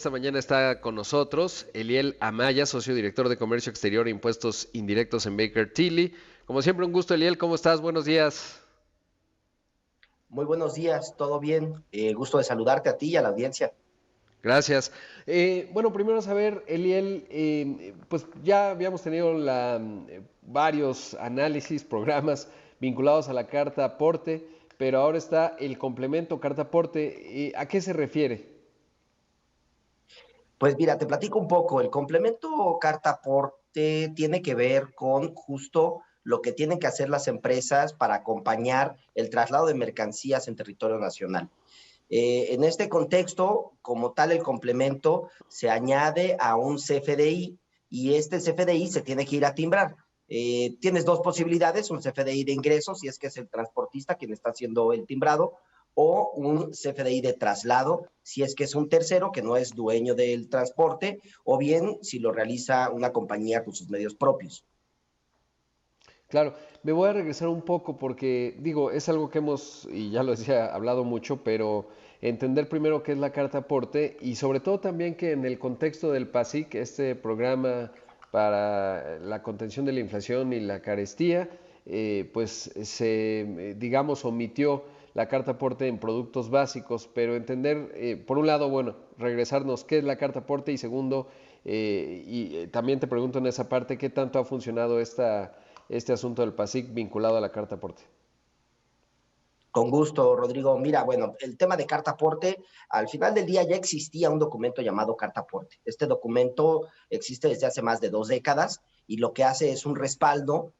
Esta mañana está con nosotros Eliel Amaya, socio director de Comercio Exterior e Impuestos Indirectos en Baker Tilly. Como siempre, un gusto, Eliel. ¿Cómo estás? Buenos días. Muy buenos días, ¿todo bien? Gusto de saludarte a ti y a la audiencia. Gracias. Bueno, primero saber, Eliel, pues ya habíamos tenido varios análisis, programas vinculados a la carta aporte, pero ahora está el complemento carta aporte. ¿A qué se refiere? Pues mira, te platico un poco. El complemento carta aporte tiene que ver con justo lo que tienen que hacer las empresas para acompañar el traslado de mercancías en territorio nacional. En este contexto, como tal, el complemento se añade a un CFDI y este CFDI se tiene que ir a timbrar. Tienes dos posibilidades, un CFDI de ingresos, si es que es el transportista quien está haciendo el timbrado, o un CFDI de traslado, si es que es un tercero que no es dueño del transporte, o bien si lo realiza una compañía con sus medios propios. Claro, me voy a regresar un poco porque, digo, es algo que hemos, y ya lo decía, hablado mucho, pero entender primero qué es la carta aporte y sobre todo también que en el contexto del PASIC, este programa para la contención de la inflación y la carestía, pues se, digamos, omitió la carta aporte en productos básicos, pero entender, por un lado, bueno, regresarnos qué es la carta aporte y segundo, también te pregunto en esa parte, ¿qué tanto ha funcionado este asunto del PASIC vinculado a la carta aporte? Con gusto, Rodrigo. Mira, bueno, el tema de carta aporte, al final del día ya existía un documento llamado carta aporte. Este documento existe desde hace más de 2 décadas y lo que hace es un respaldo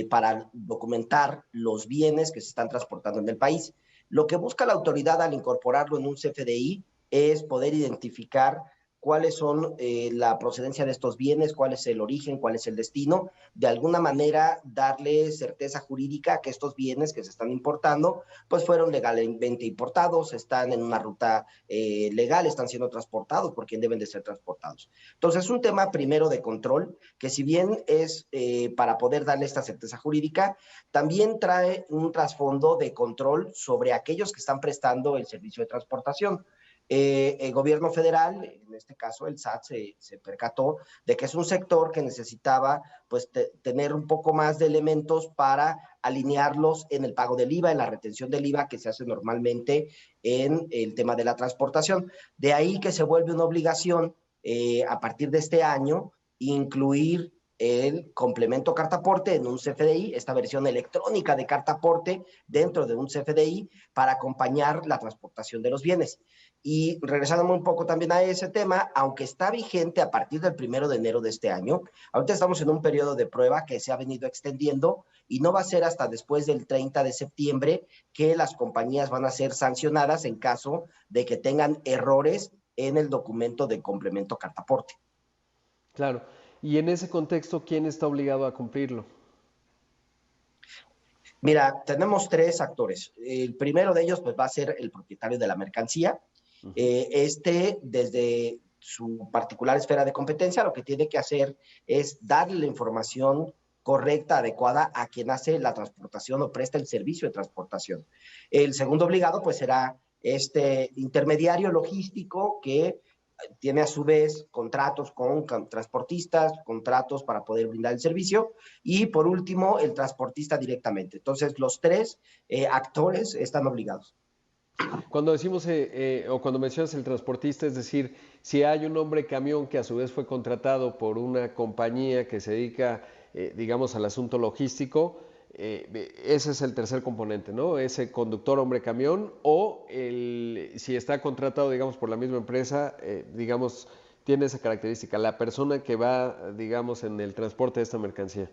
para documentar los bienes que se están transportando en el país. Lo que busca la autoridad al incorporarlo en un CFDI es poder identificar cuáles son la procedencia de estos bienes, cuál es el origen, cuál es el destino, de alguna manera darle certeza jurídica a que estos bienes que se están importando pues fueron legalmente importados, están en una ruta legal, están siendo transportados por quien deben de ser transportados. Entonces, es un tema primero de control, que si bien es para poder darle esta certeza jurídica, también trae un trasfondo de control sobre aquellos que están prestando el servicio de transportación. El gobierno federal, en este caso el SAT, se percató de que es un sector que necesitaba pues tener un poco más de elementos para alinearlos en el pago del IVA, en la retención del IVA que se hace normalmente en el tema de la transportación. De ahí que se vuelve una obligación a partir de este año incluir el complemento cartaporte en un CFDI, esta versión electrónica de cartaporte dentro de un CFDI para acompañar la transportación de los bienes. Y regresándome un poco también a ese tema, aunque está vigente a partir del 1 de enero de este año, ahorita estamos en un periodo de prueba que se ha venido extendiendo y no va a ser hasta después del 30 de septiembre que las compañías van a ser sancionadas en caso de que tengan errores en el documento de complemento cartaporte. Claro. Y en ese contexto, ¿quién está obligado a cumplirlo? Mira, tenemos tres actores. El primero de ellos pues, va a ser el propietario de la mercancía. Ujú. Desde su particular esfera de competencia, lo que tiene que hacer es darle la información correcta, adecuada a quien hace la transportación o presta el servicio de transportación. El segundo obligado, pues, será este intermediario logístico que tiene a su vez contratos con transportistas, contratos para poder brindar el servicio y por último el transportista directamente. Entonces los tres actores están obligados. Cuando decimos o cuando mencionas el transportista, es decir, si hay un hombre camión que a su vez fue contratado por una compañía que se dedica, digamos, al asunto logístico, ese es el tercer componente, ¿no? Ese conductor hombre camión o si está contratado, digamos, por la misma empresa, digamos, tiene esa característica, la persona que va, digamos, en el transporte de esta mercancía.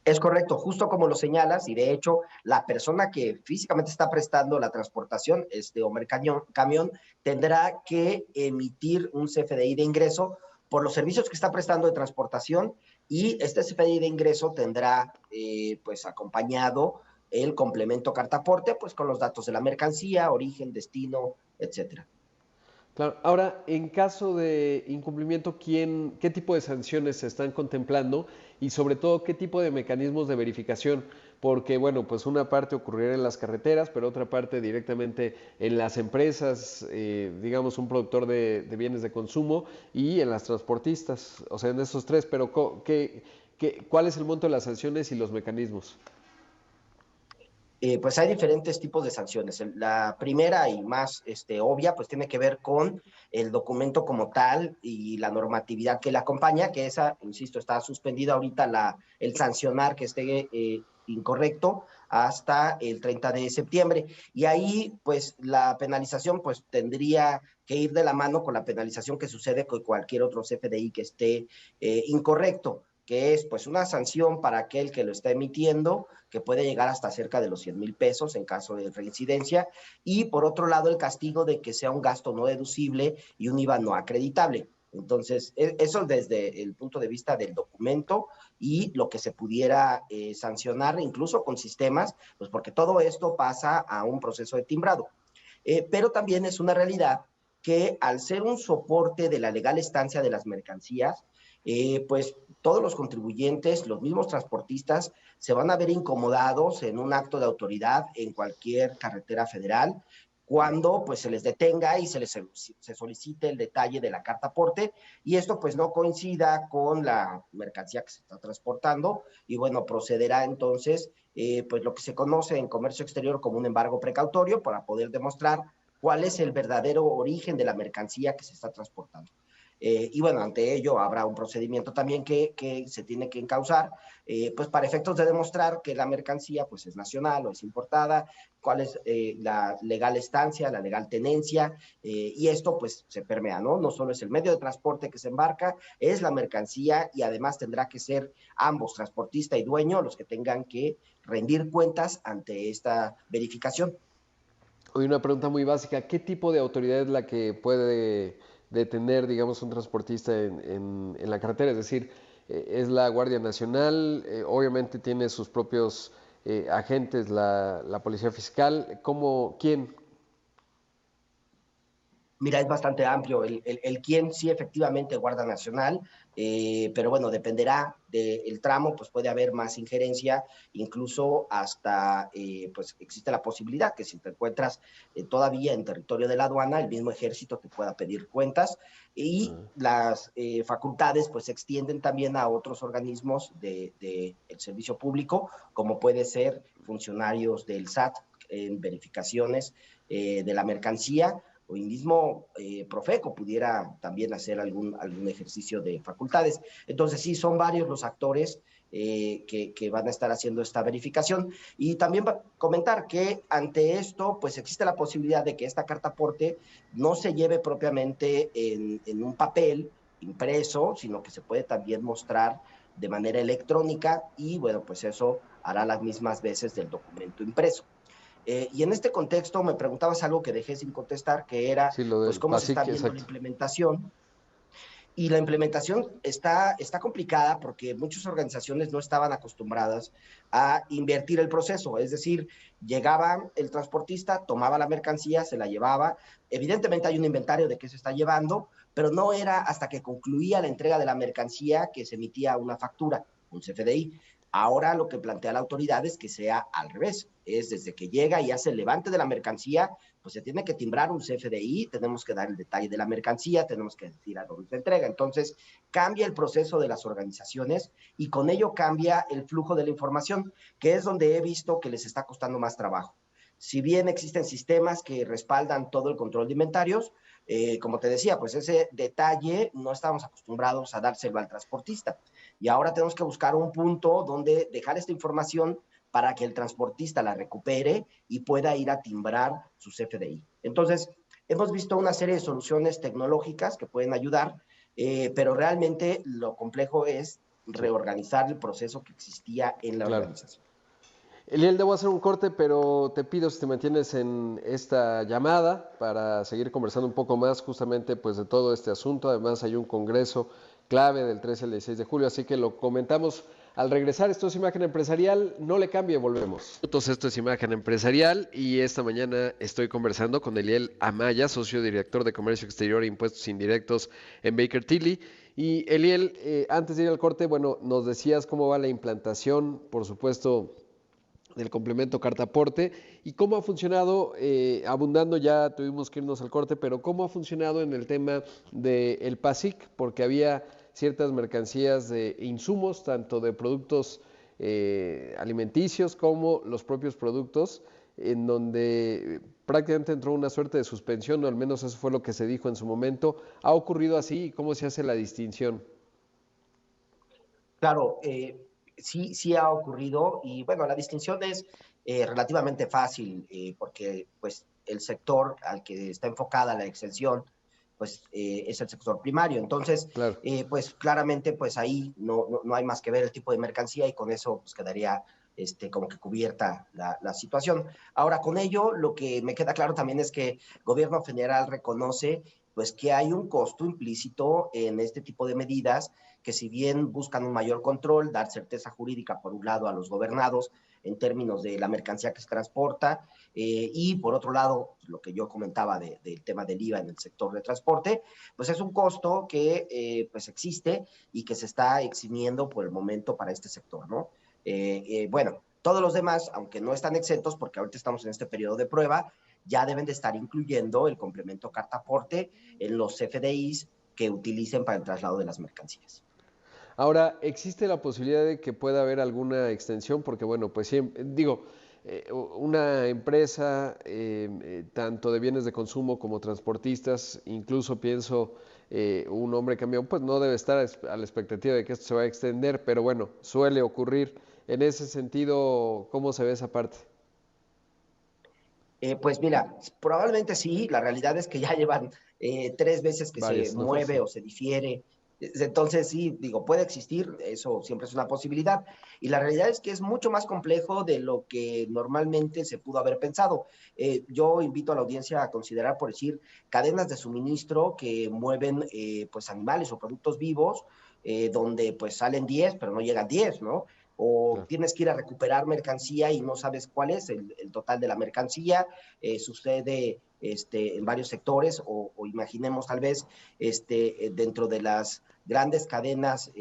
Es correcto, justo como lo señalas, y de hecho, la persona que físicamente está prestando la transportación, este hombre camión, tendrá que emitir un CFDI de ingreso por los servicios que está prestando de transportación y este CFDI de ingreso tendrá pues acompañado el complemento cartaporte pues con los datos de la mercancía, origen, destino, etcétera. Claro. Ahora, en caso de incumplimiento, ¿qué tipo de sanciones se están contemplando y sobre todo qué tipo de mecanismos de verificación? porque bueno, pues una parte ocurrirá en las carreteras, pero otra parte directamente en las empresas, digamos un productor de bienes de consumo y en las transportistas, o sea, en esos tres, pero ¿cuál es el monto de las sanciones y los mecanismos? Pues hay diferentes tipos de sanciones. La primera y más obvia, pues tiene que ver con el documento como tal y la normatividad que le acompaña, que esa, insisto, está suspendida ahorita el sancionar que esté incorrecto hasta el 30 de septiembre. Y ahí, pues, la penalización, pues, tendría que ir de la mano con la penalización que sucede con cualquier otro CFDI que esté incorrecto, que es, pues, una sanción para aquel que lo está emitiendo, que puede llegar hasta cerca de los 100,000 pesos en caso de reincidencia, y por otro lado el castigo de que sea un gasto no deducible y un IVA no acreditable. Entonces, eso desde el punto de vista del documento y lo que se pudiera sancionar, incluso con sistemas, pues porque todo esto pasa a un proceso de timbrado. Pero también es una realidad que al ser un soporte de la legal estancia de las mercancías, pues todos los contribuyentes, los mismos transportistas, se van a ver incomodados en un acto de autoridad en cualquier carretera federal cuando pues se les detenga y se solicite el detalle de la carta aporte, y esto pues no coincida con la mercancía que se está transportando, y bueno, procederá entonces pues lo que se conoce en comercio exterior como un embargo precautorio para poder demostrar cuál es el verdadero origen de la mercancía que se está transportando. Y bueno, ante ello habrá un procedimiento también que se tiene que encauzar, pues para efectos de demostrar que la mercancía pues es nacional o es importada, cuál es la legal estancia, la legal tenencia, y esto pues se permea, ¿no? No solo es el medio de transporte que se embarca, es la mercancía, y además tendrá que ser ambos, transportista y dueño, los que tengan que rendir cuentas ante esta verificación. Hoy una pregunta muy básica, ¿qué tipo de autoridad es la que puede detener, digamos, un transportista en la carretera? Es decir, ¿es la Guardia Nacional? Obviamente tiene sus propios agentes, la Policía Fiscal. ¿Quién? Mira, es bastante amplio. El quién sí efectivamente Guardia Nacional, pero bueno, dependerá del tramo, pues puede haber más injerencia, incluso hasta, pues existe la posibilidad que si te encuentras todavía en territorio de la aduana, el mismo ejército te pueda pedir cuentas, y Ah, las facultades pues se extienden también a otros organismos de el servicio público, como puede ser funcionarios del SAT en verificaciones de la mercancía, o el mismo Profeco pudiera también hacer algún ejercicio de facultades. Entonces, sí, son varios los actores que van a estar haciendo esta verificación. Y también comentar que ante esto, pues existe la posibilidad de que esta carta aporte no se lleve propiamente en un papel impreso, sino que se puede también mostrar de manera electrónica, y bueno, pues eso hará las mismas veces del documento impreso. Y en este contexto me preguntabas algo que dejé sin contestar, que era, sí, lo pues, del cómo se está PASIC, viendo la exacto. implementación. Y la implementación está complicada porque muchas organizaciones no estaban acostumbradas a invertir el proceso. Es decir, llegaba el transportista, tomaba la mercancía, se la llevaba. Evidentemente hay un inventario de qué se está llevando, pero no era hasta que concluía la entrega de la mercancía que se emitía una factura, un CFDI. Ahora lo que plantea la autoridad es que sea al revés. Es desde que llega y hace el levante de la mercancía, pues se tiene que timbrar un CFDI, tenemos que dar el detalle de la mercancía, tenemos que decir a dónde se entrega. Entonces, cambia el proceso de las organizaciones, y con ello cambia el flujo de la información, que es donde he visto que les está costando más trabajo. Si bien existen sistemas que respaldan todo el control de inventarios, como te decía, pues ese detalle no estamos acostumbrados a dárselo al transportista. Y ahora tenemos que buscar un punto donde dejar esta información para que el transportista la recupere y pueda ir a timbrar su CFDI. Entonces, hemos visto una serie de soluciones tecnológicas que pueden ayudar, pero realmente lo complejo es Sí, reorganizar el proceso que existía en la claro. organización. Eliel, debo hacer un corte, pero te pido si te mantienes en esta llamada para seguir conversando un poco más justamente pues de todo este asunto. Además hay un congreso clave del 13 al 16 de julio, así que lo comentamos al regresar. Esto es Imagen Empresarial, no le cambie, volvemos. Esto es Imagen Empresarial y esta mañana estoy conversando con Eliel Amaya, socio director de Comercio Exterior e Impuestos Indirectos en Baker Tilly. Y Eliel, antes de ir al corte, bueno, nos decías cómo va la implantación, por supuesto del complemento carta aporte y cómo ha funcionado, abundando ya tuvimos que irnos al corte, pero cómo ha funcionado en el tema del PASIC, porque había ciertas mercancías de insumos, tanto de productos alimenticios como los propios productos, en donde prácticamente entró una suerte de suspensión, o al menos eso fue lo que se dijo en su momento. ¿Ha ocurrido así y cómo se hace la distinción? Claro, sí, sí ha ocurrido y bueno, la distinción es relativamente fácil porque pues el sector al que está enfocada la exención pues es el sector primario. Entonces, Claro. pues claramente pues ahí no hay más que ver el tipo de mercancía y con eso pues quedaría como que cubierta la situación. Ahora, con ello, lo que me queda claro también es que el gobierno federal reconoce pues que hay un costo implícito en este tipo de medidas que si bien buscan un mayor control, dar certeza jurídica por un lado a los gobernados en términos de la mercancía que se transporta y por otro lado, lo que yo comentaba del tema del IVA en el sector de transporte, pues es un costo que pues existe y que se está eximiendo por el momento para este sector, ¿no? Bueno, todos los demás, aunque no están exentos, porque ahorita estamos en este periodo de prueba, ya deben de estar incluyendo el complemento carta aporte en los CFDIs que utilicen para el traslado de las mercancías. Ahora, ¿existe la posibilidad de que pueda haber alguna extensión? Porque, bueno, pues siempre, digo, una empresa, tanto de bienes de consumo como transportistas, incluso pienso un hombre camión, pues no debe estar a la expectativa de que esto se va a extender, pero bueno, suele ocurrir. En ese sentido, ¿cómo se ve esa parte? Pues mira, probablemente sí, la realidad es que ya llevan 3 veces que se Varias, ¿no? mueve Sí. o se difiere. Entonces sí, digo, puede existir, eso siempre es una posibilidad. Y la realidad es que es mucho más complejo de lo que normalmente se pudo haber pensado. Yo invito a la audiencia a considerar, por decir, cadenas de suministro que mueven pues animales o productos vivos, donde pues salen 10, pero no llegan 10, ¿no? O Claro. tienes que ir a recuperar mercancía y no sabes cuál es el total de la mercancía. Sucede en varios sectores o imaginemos tal vez dentro de las grandes cadenas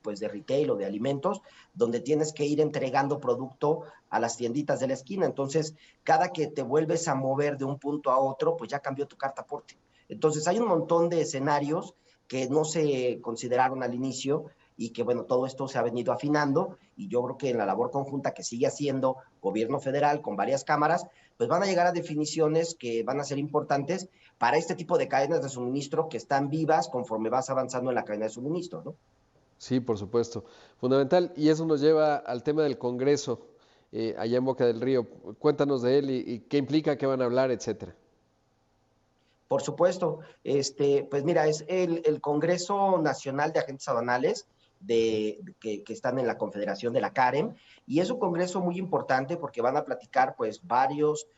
pues de retail o de alimentos, donde tienes que ir entregando producto a las tienditas de la esquina. Entonces, cada que te vuelves a mover de un punto a otro, pues ya cambió tu carta aporte. Entonces, hay un montón de escenarios que no se consideraron al inicio y que bueno, todo esto se ha venido afinando y yo creo que en la labor conjunta que sigue haciendo gobierno federal con varias cámaras, pues van a llegar a definiciones que van a ser importantes para este tipo de cadenas de suministro que están vivas conforme vas avanzando en la cadena de suministro, ¿no? Sí, por supuesto. Fundamental. Y eso nos lleva al tema del Congreso, allá en Boca del Río. Cuéntanos de él y qué implica, qué van a hablar, etcétera. Por supuesto, pues mira, es el Congreso Nacional de Agentes Aduanales que están en la Confederación de la CAREM, y es un congreso muy importante porque van a platicar pues varios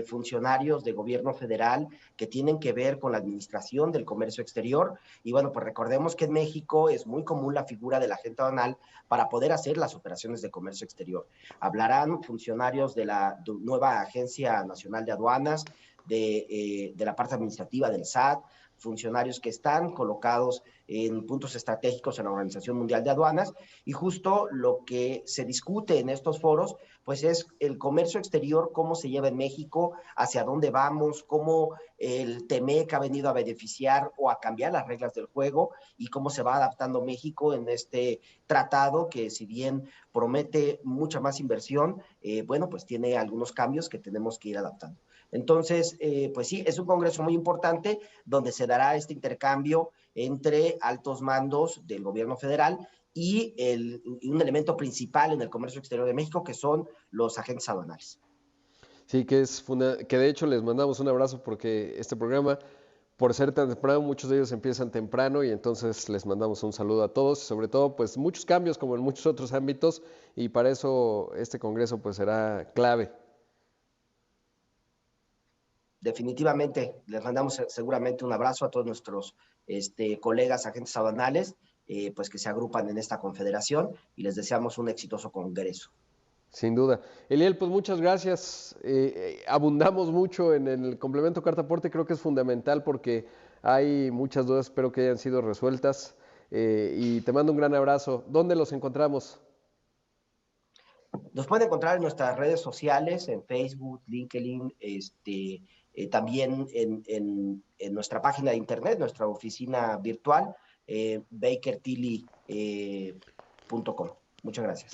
funcionarios de gobierno federal que tienen que ver con la administración del comercio exterior. Y bueno, pues recordemos que en México es muy común la figura del agente aduanal para poder hacer las operaciones de comercio exterior. Hablarán funcionarios de la nueva Agencia Nacional de Aduanas, de la parte administrativa del SAT, funcionarios que están colocados en puntos estratégicos en la Organización Mundial de Aduanas, y justo lo que se discute en estos foros, pues es el comercio exterior, cómo se lleva en México, hacia dónde vamos, cómo el TEMEC ha venido a beneficiar o a cambiar las reglas del juego y cómo se va adaptando México en este tratado que si bien promete mucha más inversión, bueno, pues tiene algunos cambios que tenemos que ir adaptando. Entonces, pues sí, es un congreso muy importante donde se dará este intercambio entre altos mandos del gobierno federal y un elemento principal en el comercio exterior de México, que son los agentes aduanales. Sí, que de hecho les mandamos un abrazo porque este programa, por ser tan temprano, muchos de ellos empiezan temprano y entonces les mandamos un saludo a todos y sobre todo pues muchos cambios como en muchos otros ámbitos y para eso este congreso pues será clave. Definitivamente, les mandamos seguramente un abrazo a todos nuestros colegas agentes aduanales, pues que se agrupan en esta confederación y les deseamos un exitoso congreso. Sin duda. Eliel, pues muchas gracias. Abundamos mucho en el complemento carta aporte, creo que es fundamental porque hay muchas dudas, espero que hayan sido resueltas y te mando un gran abrazo. ¿Dónde los encontramos? Nos pueden encontrar en nuestras redes sociales, en Facebook, LinkedIn, también en nuestra página de internet, nuestra oficina virtual, bakertilly.com. Muchas gracias.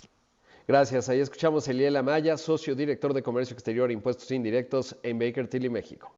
Gracias. Ahí escuchamos a Eliel Amaya, socio director de Comercio Exterior e Impuestos Indirectos en Baker Tilly, México.